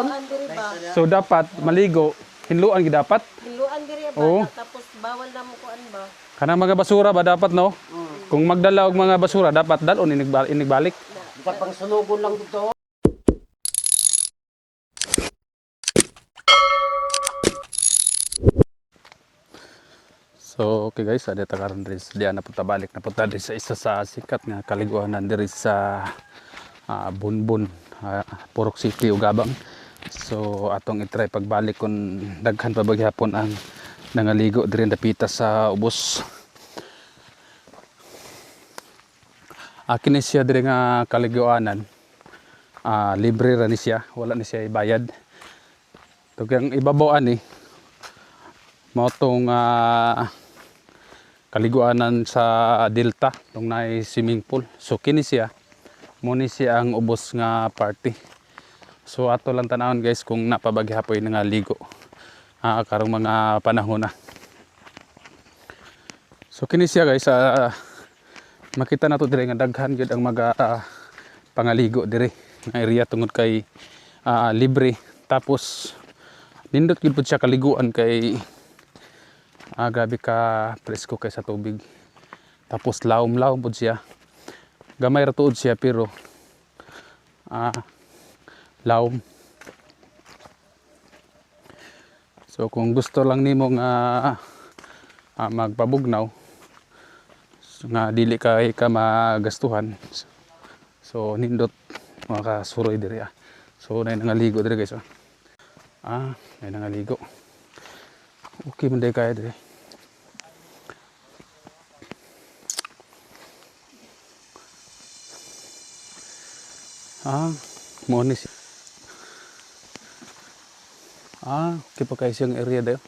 buon. So dapat maligo, hinluan gid dapat. Hinluan diri ba Oo. tapos bawal na mo kuan ba. Kanang mga basura ba dapat no? Kung magdala og mga basura dapat dalon inigbalik. Bisa pang sunugon lang dito. So okay guys, ada takaran diri sa diyan na punta balik na punta diri sa isa sa sikat nga kaliguanan diri sa Bunbun, Purok City ug Gabang. So atong i-try pagbalik kun daghan pa bagyapon ang nangaligo diri dapita sa ubos. Akin ni siya diri nga kaliguanan. Libre ra ni siya, wala ni siya ibayad. Tugang ibabaw ani mao tong kaliguanan sa Delta, tong nay swimming pool. So kini siya mo ni siya ang ubos nga party. So ato lang tanawon guys kung napabagyapoy nga ligo karong mga panahon na. So kini siya guys, makita nato dire nga daghan gyud ang mga pangaligo dire nga area tungod kay libre, tapos nindot gyud pud siya kaliguan kay grabe ka presko kay sa tubig, tapos lawom-lawom pud siya, gamay ra tuod siya pero lawom. So kung gusto lang nimo nga magpabugnaw nga dili kay ka magastuhan, so nindot makasuroy diri. So nay nangaligo diri guys. Nay nangaligo. Okay man day kaya diri. Mo ni siya. Okay pa kayo siyang area dayo.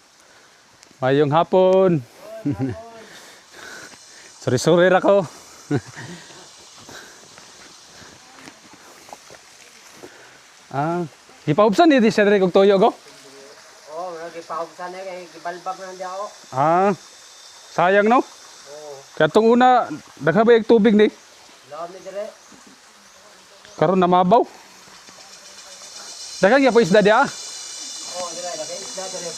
Mayong hapon. Sorry ra ko. Ipaubsan ni siya diri kog toyo go. Oh, nagipahubsan na kay gibalbag na di ako. Sayang no? Oo. Katong una dagha ba yung tubig ni? Laom ni dire. Karon namabaw. Daghang ya po isda dia. Oh, dire lagay isda dire.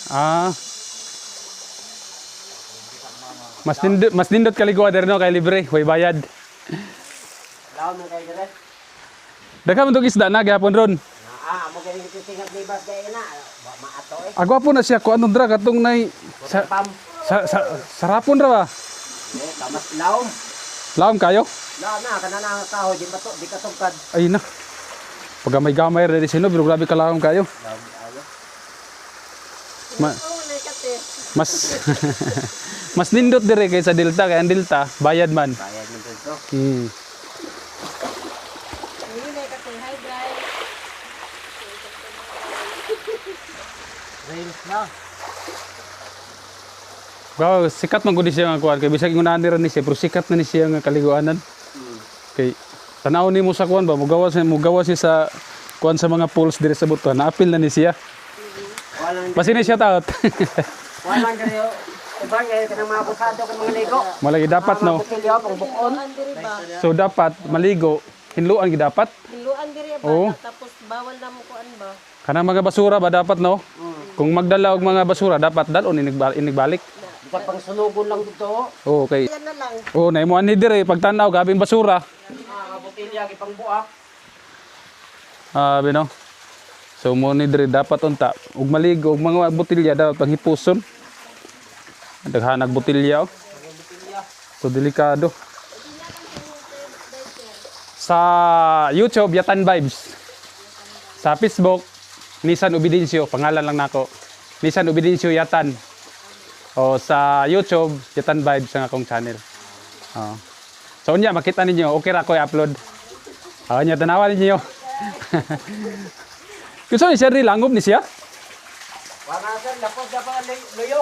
Mas nindot kaliguan diri no kay libre, way bayad. Laom na kay dire. Daghan man tong isda na gihapon ron. Mo kay singat libas kay na. Maato eh. Agwa po na siya ko anong dra katong nay Pam. sarapon ra ba? Tamas laom. Laom kayo? Laom na kanana kahoy di bato di katugkad. Ay na. Pagamay-gamay ra diri sino pero grabe ka laom kayo. Laom ayo. Mas mas nindot dire kay sa Delta, kay ang Delta bayad man. Bayad mo dito. Rails na. Wow, sikat man gud siya nga kuan kay bisag ingunahan ra ni siya pero sikat na ni siya nga kaliguanan. Kay tanaw nimo sa kuan ba mugawas siya sa kuan sa mga pools dire sa Butuan. Naapil na ni siya. Basi ni siya taot. Walang gani ubang kay kanang mga busado kang mga ligo. Malagi dapat no. Butilyo pang bukon. So dapat maligo, hinluan gid dapat. Hinluan diri ba Oo. tapos bawal na mo kuan ba. Kanang mga basura ba dapat no? Kung magdala og mga basura dapat dalon inigbalik. Bisa pang sunugon lang dito. Okay. Yan na lang. Nay mo ani dire pagtanaw gabing basura. Butilya gipang buak. Bino. So mo ni dire dapat unta ug maligo og mga botelya dapat panghipuson. Daghanag botelya. So delikado. Sa YouTube Yatan Vibes. Sa Facebook Nissan Obidencio, pangalan lang nako. Nissan Obidencio Yatan. O sa YouTube Yatan Vibes ang akong channel. So unya makita ninyo, okay ra ko i-upload. Nya tanawan ninyo. Gusto ni siya rin langob ni siya? Wala sir, lapos na pa luyo.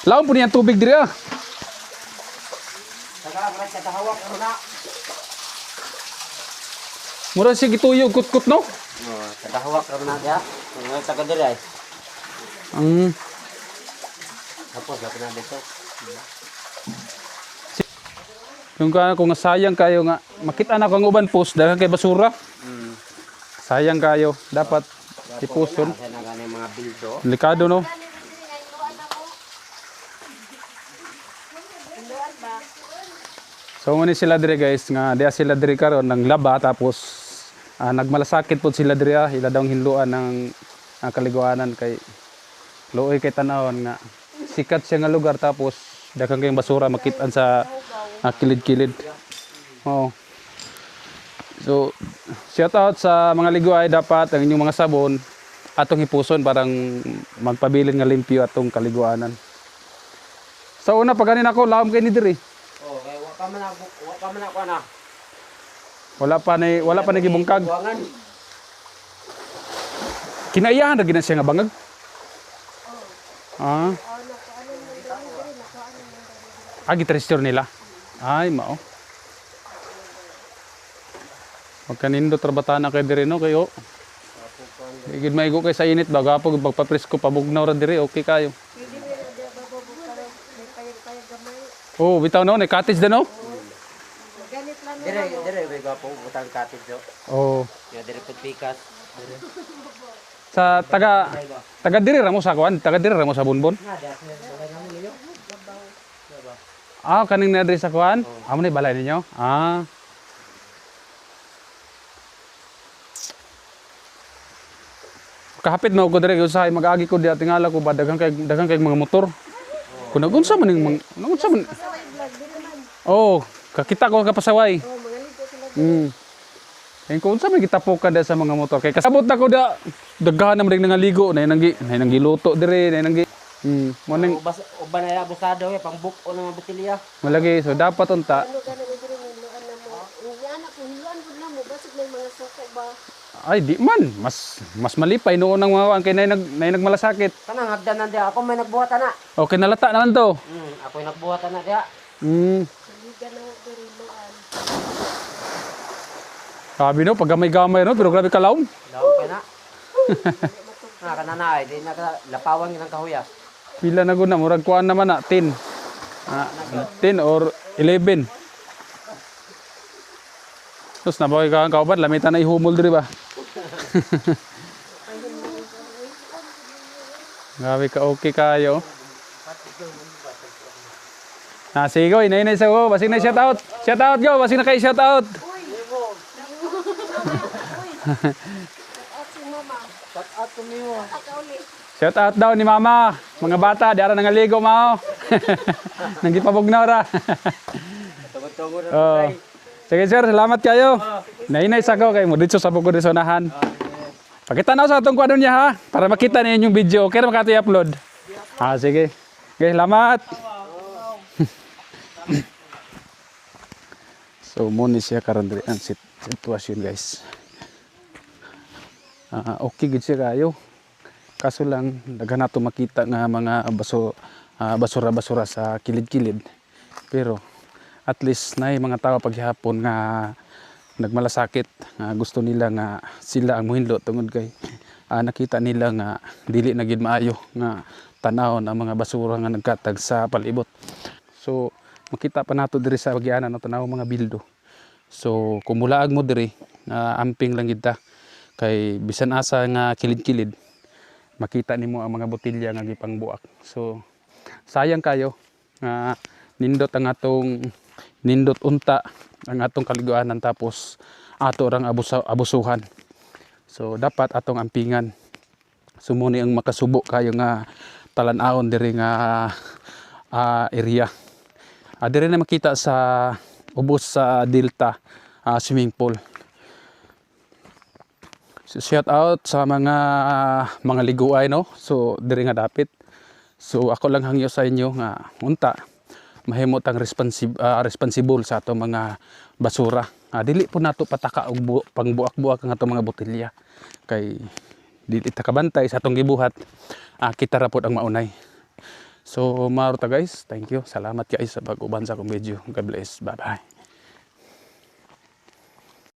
Laon po niyan tubig diri Saka katahawak mo na. Mura siya gituyo kut-kut no? Katahawak mo na dia. Ngayon taga diri ay. Tapos lapos na dito. Kung sayang kayo nga makita na ko ang uban post daghang kay basura. Sayang kayo. Dapat ipuson. Kasi na gani mga bildo. Delikado no. So muna sila dire guys nga diya sila dire karon nang laba tapos nagmalasakit po sila dire ila daw hinluan ng kaliguanan kay luoy kay tanawon nga sikat siya nga lugar tapos daghang kayong basura makitaan sa kilid-kilid. Oo. So shout out sa mga liguay dapat ang inyong mga sabon atong ipuson parang magpabilin nga limpyo atong kaliguanan. Sa una pag ganin ako laom kay ni dire. Oh, kay wa pa man ako na. Wala pa ni gibungkag. Buwangan. Kinaiyahan ra gid na siya nga bangag. Ah. Gitaristyor nila. Ay, mao. Magkanindo trabatana kay dire no kayo. Igid maigo kay sa init baga po pagpapresko pabugnaw ra dire okay kayo. Oh, bitaw no, ni cottage din no? Dire may gapo utang cottage do. Oh. Ya dire pud pikas. Dire. Sa taga dire ra mo sa kuan, taga dire ra mo sa Bunbon. Kaning na dire sa kuan? Amo ni balay ninyo? Kahapit na ko dire usahay mag-agi ko diha tingala ko ba daghang kay mga motor. Kung nagunsa man ning nagunsa man. Oh, kakita ko kapasaway. Kaya kung saan may gitapokan sa mga motor. Kaya kasabot na ko da, daghan na maring nangaligo. Na nang giluto dire, na nang morning. Uban na abusado pang buko ng mga botilya. Malagi, so dapat unta. Ay, di man. Mas malipay noon ang mga kay nay nagmalasakit. Kanang hagdanan dia ako may nagbuhat na. Okay, nalata na lang to. Ako nagbuhat na dia. Sabi no, pag gamay-gamay no, pero grabe kalawom. Daw pa na. Kananay, di na lapawan ng kahuyas. Pila na guna, murag kuan naman na, 10. 10 or 11. Tapos nabaway ka ang kauban, lamitan na ihumol diri ba? Grabe ka, okay kayo. Sige go, inay sa go, basig na shout out. Shout out go, basig na kay shout out. Shout out daw ni mama. Mga bata, di ara nangaligo mao. Nangipabugnaw ra. Tungod-tungod Oh. Sige sir, salamat kayo. Nainay sa ko kay mo dito sa bukod sa unahan. Pakita na sa atong kuadron niya ha para makita niyo yung video. Okay ra makati upload. Sige. Okay, salamat. So muna siya karon diri ang sitwasyon guys. Okay gid siya kayo. Kaso lang daghan nato makita nga mga basura-basura sa kilid-kilid. Pero at least nay mga tao paghapon nga nagmalasakit nga gusto nila nga sila ang muhinlo tungod kay nakita nila nga dili na gid maayo nga tan-awon ang mga basura nga nagkatag sa palibot. So makita pa nato diri sa bagianan no tan-aw mga bildo. So kung mulaag mo diri amping lang gid ta kay bisan asa nga kilid-kilid makita nimo ang mga botilya nga gipangbuak. So sayang kayo nga nindot ang atong nindot unta ang atong kaliguanan tapos ato rang abusuhan. So dapat atong ampingan. Sumuni ang makasubo kayo nga talan-awon diri nga area. Diri na makita sa ubos sa Delta swimming pool. So, shout out sa mga liguay no. So diri nga dapit. So ako lang hangyo sa inyo nga unta mahimot ang responsible sa ato mga basura. Dili po nato pataka og pangbuak-buak ang ato mga botelya. Kay dili ta kabantay sa atong gibuhat. Kita ra pod ang maunay. So maro ta guys. Thank you. Salamat guys sa pag-uban sa akong video. God bless. Bye-bye.